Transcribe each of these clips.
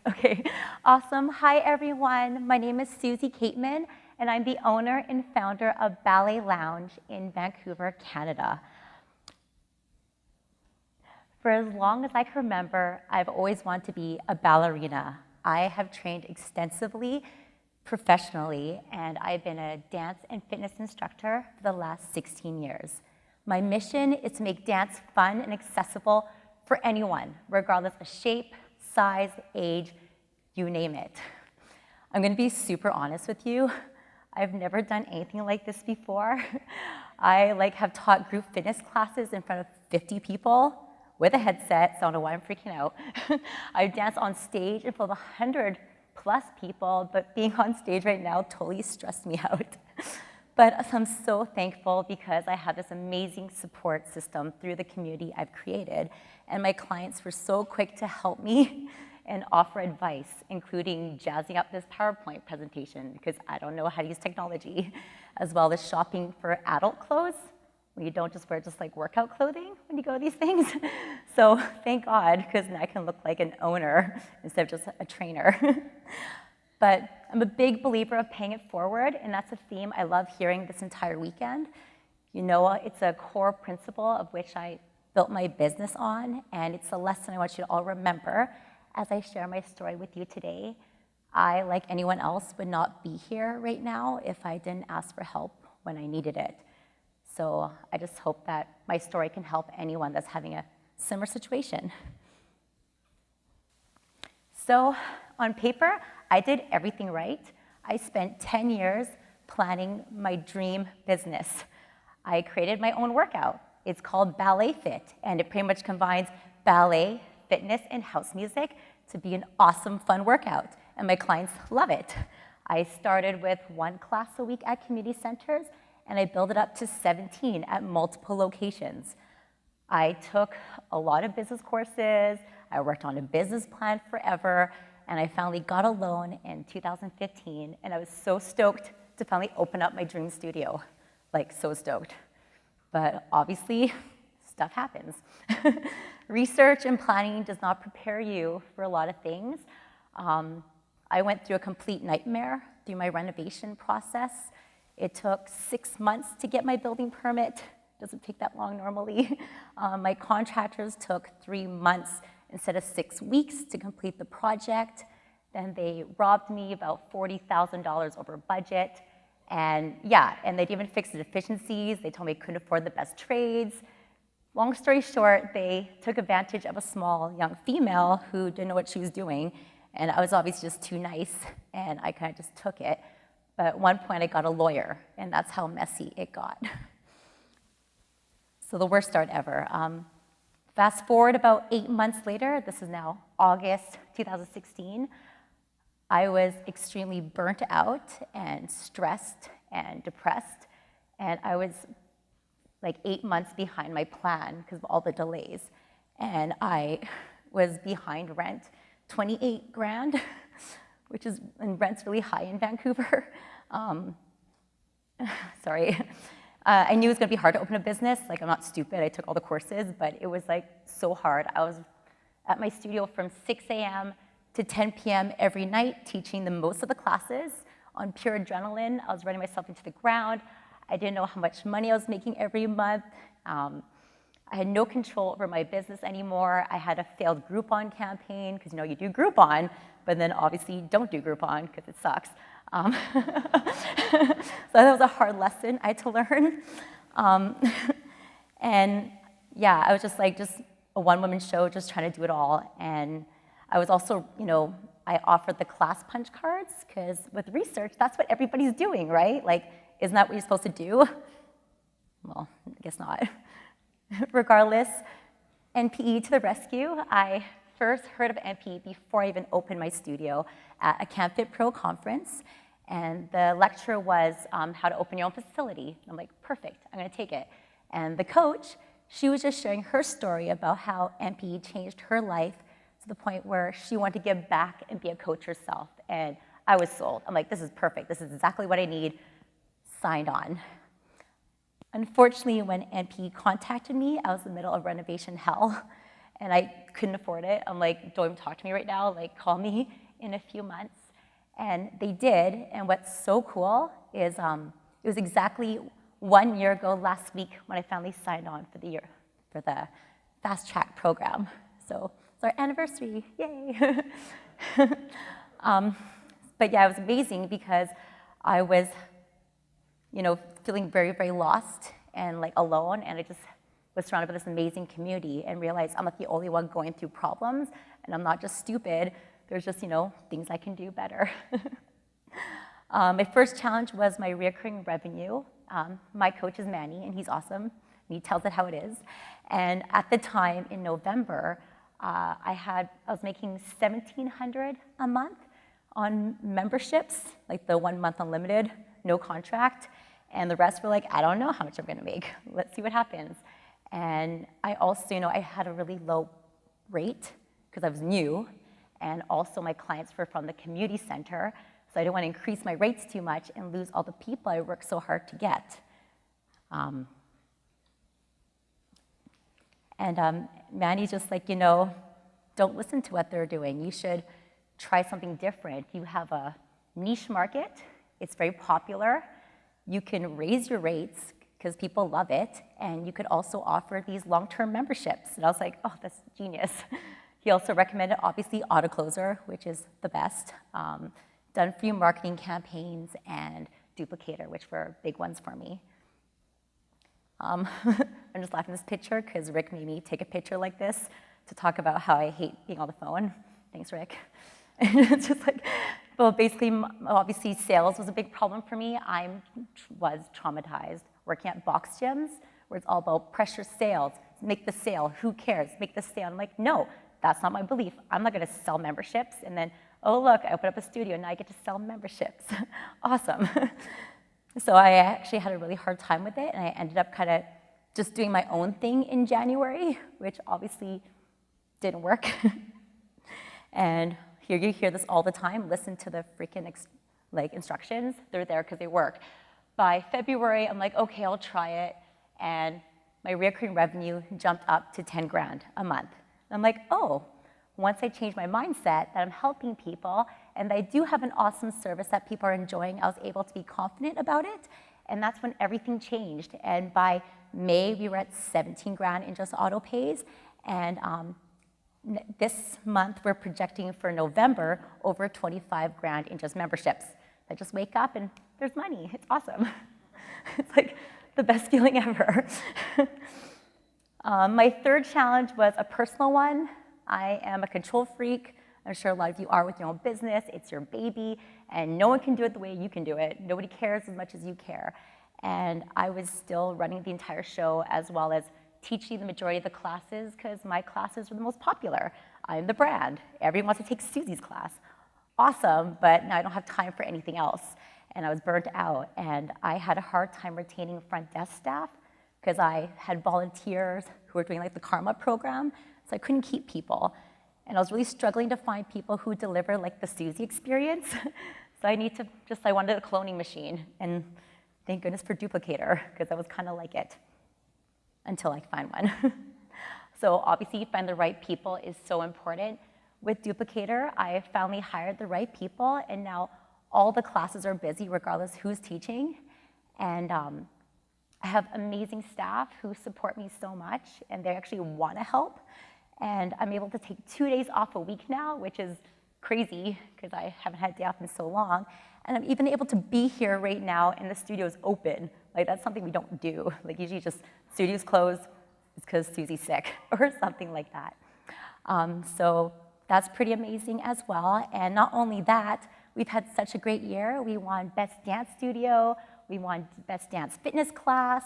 Okay, awesome. Hi, everyone. My name is Suzy Kaitman, and I'm the owner and founder of Ballet Lounge in Vancouver, Canada. For as long as I can remember, I've always wanted to be a ballerina. I have trained extensively, professionally, and I've been a dance and fitness instructor for the last 16 years. My mission is to make dance fun and accessible for anyone, regardless of shape, size, age, you name it. I'm gonna be super honest with you. I've never done anything like this before. I have taught group fitness classes in front of 50 people with a headset, so I don't know why I'm freaking out. I've danced on stage in front of 100 plus people, but being on stage right now totally stressed me out. But I'm so thankful because I have this amazing support system through the community I've created, and my clients were so quick to help me and offer advice, including jazzing up this PowerPoint presentation because I don't know how to use technology, as well as shopping for adult clothes when you don't just wear workout clothing when you go to these things. So thank God, because now I can look like an owner instead of just a trainer. But I'm a big believer of paying it forward, and that's a theme I love hearing this entire weekend. You know, it's a core principle of which I built my business on, and it's a lesson I want you to all remember as I share my story with you today. I, like anyone else, would not be here right now if I didn't ask for help when I needed it. So I just hope that my story can help anyone that's having a similar situation. So on paper, I did everything right. I spent 10 years planning my dream business. I created my own workout. It's called Ballet Fit, and it pretty much combines ballet, fitness, and house music to be an awesome, fun workout, and my clients love it. I started with 1 class a week at community centers, and I built it up to 17 at multiple locations. I took a lot of business courses, I worked on a business plan forever, and I finally got a loan in 2015, and I was so stoked to finally open up my dream studio, so stoked. But obviously, stuff happens. Research and planning does not prepare you for a lot of things. I went through a complete nightmare through my renovation process. It took 6 months to get my building permit. Doesn't take that long normally. My contractors took 3 months instead of 6 weeks to complete the project. Then they robbed me about $40,000 over budget. And yeah, and they didn't even fix the deficiencies. They told me I couldn't afford the best trades. Long story short, they took advantage of a small young female who didn't know what she was doing. And I was obviously just too nice, and I kind of just took it. But at one point, I got a lawyer, and that's how messy it got. So the worst start ever. Fast forward about 8 months later, this is now August 2016, I was extremely burnt out and stressed and depressed, and I was 8 months behind my plan because of all the delays. And I was behind rent, 28 grand, which is, and rent's really high in Vancouver. Sorry. I knew it was gonna be hard to open a business. I'm not stupid, I took all the courses, but it was so hard. I was at my studio from 6 a.m. to 10 p.m. every night, teaching the most of the classes on pure adrenaline. I was running myself into the ground. I didn't know how much money I was making every month. I had no control over my business anymore. I had a failed Groupon campaign, because you do Groupon, but then obviously you don't do Groupon because it sucks. So that was a hard lesson I had to learn. And yeah, I was just a one-woman show, just trying to do it all. And I was also, I offered the class punch cards, because with research, that's what everybody's doing, right? Isn't that what you're supposed to do? Well, I guess not. Regardless, NPE to the rescue. I first heard of NPE before I even opened my studio at a CampFit Pro conference. And the lecture was how to open your own facility. I'm like, perfect, I'm gonna take it. And the coach, she was just sharing her story about how NPE changed her life to the point where she wanted to give back and be a coach herself. And I was sold. I'm like, this is perfect. This is exactly what I need. Signed on. Unfortunately, when NPE contacted me, I was in the middle of renovation hell. and I couldn't afford it. I'm like, don't even talk to me right now, like call me in a few months. And they did, and what's so cool is it was exactly 1 year ago last week when I finally signed on for the fast track program. So it's our anniversary, yay. But yeah, it was amazing because I was, feeling very, very lost and like alone, and I just was surrounded by this amazing community and realized I'm not the only one going through problems, and I'm not just stupid. There's just, things I can do better. My first challenge was my recurring revenue. My coach is Manny, and he's awesome. And he tells it how it is. And at the time, in November, I was making $1,700 a month on memberships, like the 1 month unlimited, no contract. And the rest were like, I don't know how much I'm gonna make. Let's see what happens. And I also, I had a really low rate because I was new. And also my clients were from the community center. So I didn't want to increase my rates too much and lose all the people I worked so hard to get. Manny's just like, don't listen to what they're doing. You should try something different. You have a niche market. It's very popular. You can raise your rates because people love it. And you could also offer these long-term memberships. And I was like, oh, that's genius. He also recommended, obviously, AutoCloser, which is the best. Done a few marketing campaigns and Duplicator, which were big ones for me. I'm just laughing at this picture because Rick made me take a picture like this to talk about how I hate being on the phone. Thanks, Rick. And it's just like, well, basically, obviously, sales was a big problem for me. I was traumatized working at box gyms where it's all about pressure sales. Make the sale. Who cares? Make the sale. I'm like, no, that's not my belief. I'm not going to sell memberships and then, oh, look, I opened up a studio, and now I get to sell memberships. Awesome. So I actually had a really hard time with it, and I ended up kind of just doing my own thing in January, which obviously didn't work. And here you hear this all the time. Listen to the freaking instructions. They're there because they work. By February, I'm like, okay, I'll try it. And my recurring revenue jumped up to 10 grand a month. And I'm like, oh, once I changed my mindset that I'm helping people and I do have an awesome service that people are enjoying, I was able to be confident about it. And that's when everything changed. And by May, we were at 17 grand in just auto pays. And this month, we're projecting for November over 25 grand in just memberships. I just wake up and there's money. It's awesome. It's like the best feeling ever. My third challenge was a personal one. I am a control freak. I'm sure a lot of you are with your own business. It's your baby, and no one can do it the way you can do it. Nobody cares as much as you care. And I was still running the entire show as well as teaching the majority of the classes because my classes were the most popular. I'm the brand. Everyone wants to take Suzy's class. Awesome, but now I don't have time for anything else. And I was burnt out, and I had a hard time retaining front desk staff because I had volunteers who were doing like the Karma program, so I couldn't keep people. And I was really struggling to find people who deliver like the Suzy experience. So I wanted a cloning machine, and thank goodness for Duplicator, because I was kind of like it until I could find one. So obviously, find the right people is so important. With Duplicator, I finally hired the right people, and now all the classes are busy regardless who's teaching. And I have amazing staff who support me so much, and they actually want to help. And I'm able to take 2 days off a week now, which is crazy because I haven't had a day off in so long. And I'm even able to be here right now and the studio's open. Like, that's something we don't do. Like, usually just studio's closed, it's because Suzy's sick or something like that. So that's pretty amazing as well. And not only that, we've had such a great year. We won Best Dance Studio, we won Best Dance Fitness Class,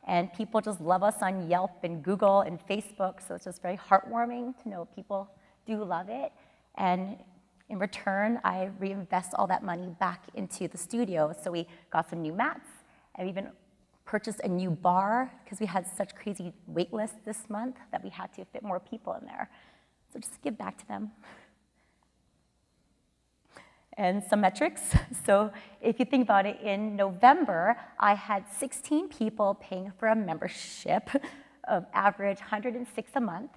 and people just love us on Yelp and Google and Facebook, so it's just very heartwarming to know people do love it. And in return, I reinvest all that money back into the studio. So we got some new mats, and we even purchased a new bar because we had such crazy wait lists this month that we had to fit more people in there. So just give back to them. And some metrics. So if you think about it, in November, I had 16 people paying for a membership of average 106 a month.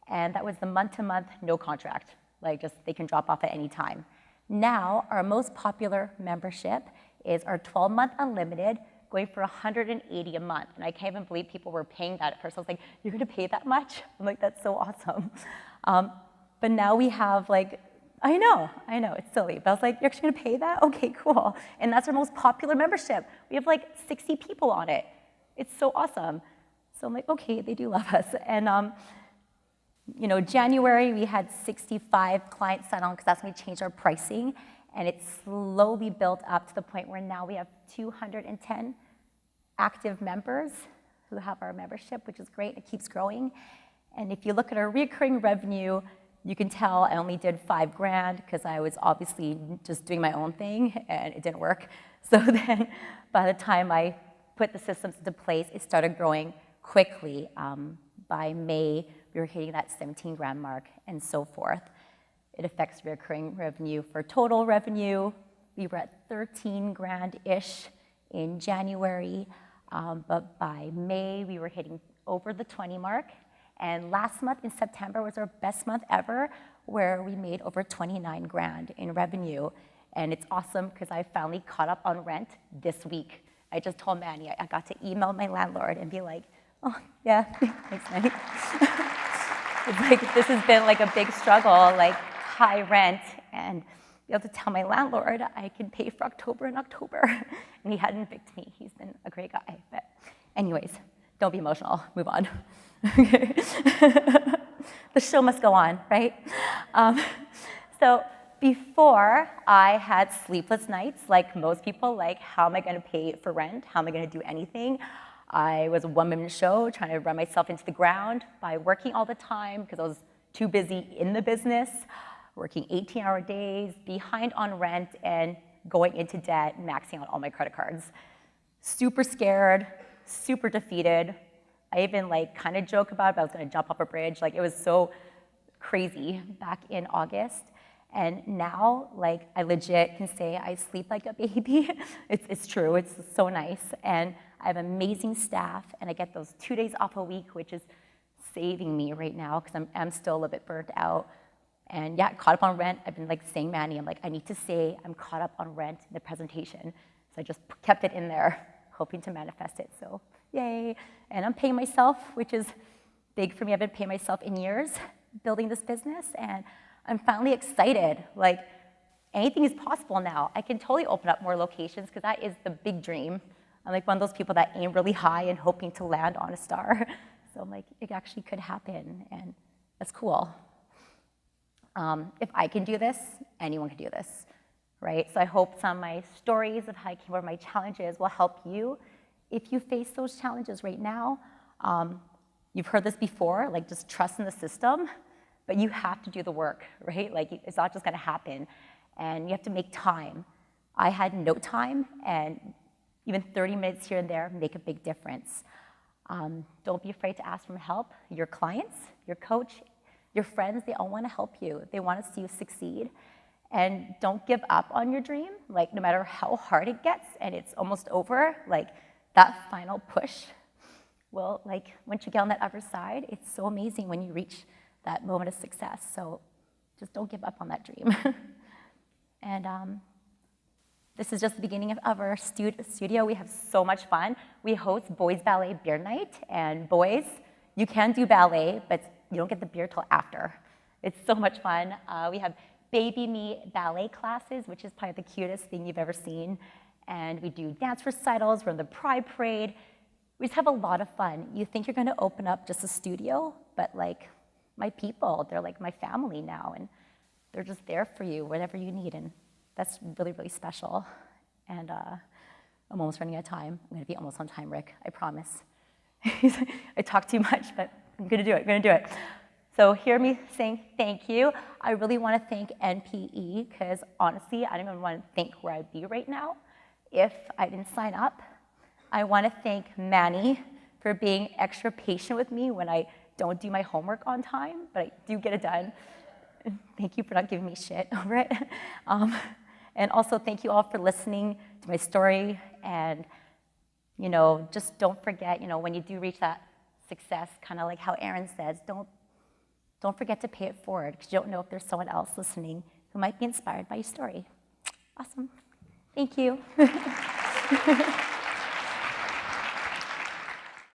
and that was the month-to-month, no contract. Like just they can drop off at any time. Now, our most popular membership is our 12-month unlimited, going for $180 a month. And I can't even believe people were paying that at first. I was like, you're gonna pay that much? I'm like, that's so awesome. But now we have like, I know, it's silly. But I was like, you're actually gonna pay that? Okay, cool. And that's our most popular membership. We have like 60 people on it. It's so awesome. So I'm like, okay, they do love us. And January, we had 65 clients sign on because that's when we changed our pricing. And it slowly built up to the point where now we have 210 active members who have our membership, which is great. It keeps growing. And if you look at our recurring revenue, you can tell I only did $5,000 because I was obviously just doing my own thing and it didn't work. So then by the time I put the systems into place, it started growing quickly. By May, we were hitting that $17,000 mark and so forth. It affects recurring revenue. For total revenue, we were at $13,000-ish in January, but by May, we were hitting over the 20 mark. And last month in September was our best month ever, where we made over $29,000 in revenue. And it's awesome because I finally caught up on rent this week. I just told Manny, I got to email my landlord and be like, oh, yeah, thanks, Manny. It's like, this has been like a big struggle, like high rent, and be able to tell my landlord I can pay for October and October. And he hadn't evicted me. He's been a great guy. But anyways, don't be emotional. Move on. Okay. The show must go on, right? So before, I had sleepless nights, like most people, like how am I gonna pay for rent? How am I gonna do anything? I was a one-woman show, trying to run myself into the ground by working all the time because I was too busy in the business, working 18-hour days, behind on rent, and going into debt, maxing out all my credit cards. Super scared, super defeated. I even like kind of joke about it, but I was gonna jump off a bridge. Like it was so crazy back in August. And now, like I legit can say I sleep like a baby. It's true, it's so nice. And I have amazing staff, and I get those 2 days off a week, which is saving me right now because I'm still a little bit burnt out. And yeah, caught up on rent. I've been like saying, Manny, I'm like, I need to say I'm caught up on rent in the presentation. So I just kept it in there, hoping to manifest it. So yay. And I'm paying myself, which is big for me. I've been paying myself in years building this business, and I'm finally excited. Like anything is possible now. I can totally open up more locations because that is the big dream. I'm like one of those people that aim really high and hoping to land on a star. So I'm like, it actually could happen, and that's cool. If I can do this, anyone can do this, right? So I hope some of my stories of how I came over my challenges will help you. If you face those challenges right now, you've heard this before, like just trust in the system, but you have to do the work, right? Like it's not just gonna happen, and you have to make time. I had no time, and even 30 minutes here and there make a big difference. Don't be afraid to ask for help. Your clients, your coach, your friends, they all want to help you. They want to see you succeed. And don't give up on your dream. Like no matter how hard it gets and it's almost over, like that final push will, like once you get on that other side, it's so amazing when you reach that moment of success. So just don't give up on that dream. And this is just the beginning of our studio. We have so much fun. We host Boys Ballet Beer Night, and boys, you can do ballet, but you don't get the beer till after. It's so much fun. We have baby me ballet classes, which is probably the cutest thing you've ever seen. And we do dance recitals, we're in the Pride Parade. We just have a lot of fun. You think you're gonna open up just a studio, but like my people, they're like my family now, and they're just there for you, whatever you need. And that's really, really special. And I'm almost running out of time. I'm gonna be almost on time, Rick, I promise. I talk too much, but I'm gonna do it, So hear me saying thank you. I really wanna thank NPE, because honestly, I don't even wanna think where I'd be right now if I didn't sign up. I wanna thank Manny for being extra patient with me when I don't do my homework on time, but I do get it done. Thank you for not giving me shit over it. And also thank you all for listening to my story, and just don't forget, when you do reach that success, kind of like how Aaron says, don't don't forget to pay it forward because you don't know if there's someone else listening who might be inspired by your story. Awesome. Thank you.